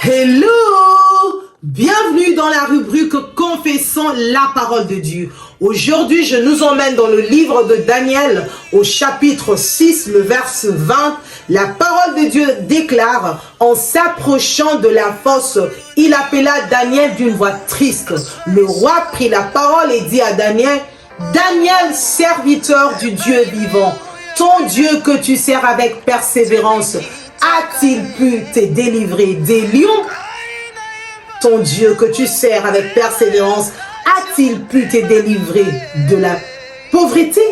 Hello! Bienvenue dans la rubrique Confessons la parole de Dieu. Aujourd'hui, je nous emmène dans le livre de Daniel au chapitre 6, le verset 20. La parole de Dieu déclare, en s'approchant de la fosse, il appela Daniel d'une voix triste. Le roi prit la parole et dit à Daniel, Daniel, serviteur du Dieu vivant, ton Dieu que tu sers avec persévérance, a-t-il pu te délivrer des lions? Ton Dieu que tu sers avec persévérance, a-t-il pu te délivrer de la pauvreté?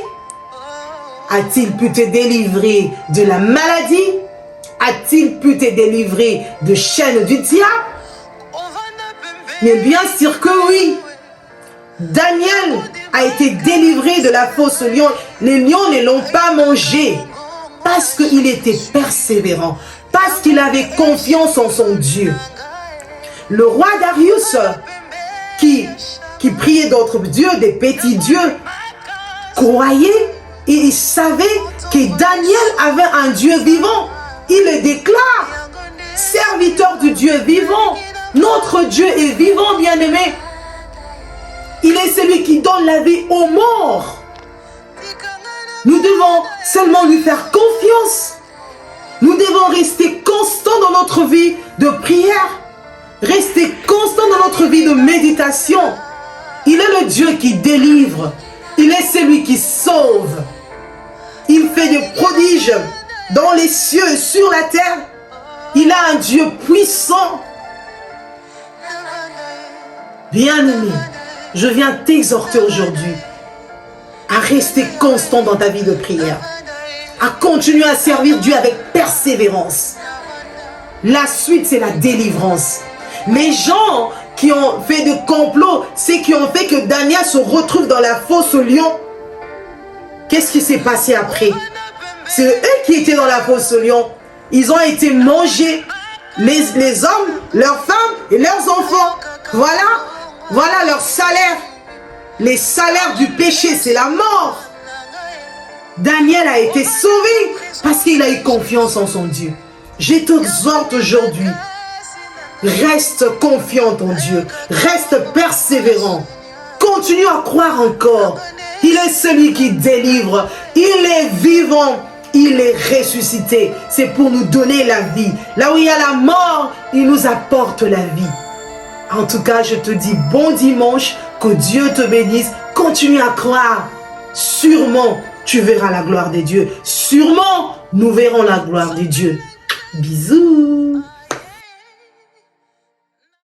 A-t-il pu te délivrer de la maladie? A-t-il pu te délivrer de chaînes du diable? Mais bien sûr que oui. Daniel a été délivré de la fosse lion. Les lions ne l'ont pas mangé parce qu'il était persévérant, parce qu'il avait confiance en son Dieu. Le roi Darius, qui priait d'autres dieux, des petits dieux, croyait et il savait que Daniel avait un Dieu vivant. Il le déclare, serviteur du Dieu vivant. Notre Dieu est vivant, bien-aimé. Il est celui qui donne la vie aux morts. Nous devons seulement lui faire confiance. Nous devons rester constants dans notre vie de prière. Rester constant dans notre vie de méditation. Il est le Dieu qui délivre. Il est celui qui sauve. Il fait des prodiges dans les cieux et sur la terre. Il a un Dieu puissant. Bien-aimé, je viens t'exhorter aujourd'hui à rester constant dans ta vie de prière. À continuer à servir Dieu avec persévérance. La suite, c'est la délivrance. Les gens qui ont fait des complots, c'est qui ont fait que Daniel se retrouve dans la fosse aux lions. Qu'est-ce qui s'est passé après? C'est eux qui étaient dans la fosse aux lions. Ils ont été mangés. Les hommes, leurs femmes et leurs enfants. Voilà leur salaire. Les salaires du péché, c'est la mort. Daniel a été sauvé parce qu'il a eu confiance en son Dieu. Je t'exhorte aujourd'hui. Reste confiant en Dieu. Reste persévérant. Continue à croire encore. Il est celui qui délivre. Il est vivant. Il est ressuscité. C'est pour nous donner la vie. Là où il y a la mort, il nous apporte la vie. En tout cas, je te dis bon dimanche. Que Dieu te bénisse. Continue à croire. Sûrement, tu verras la gloire de Dieu. Sûrement, nous verrons la gloire de Dieu. Bisous.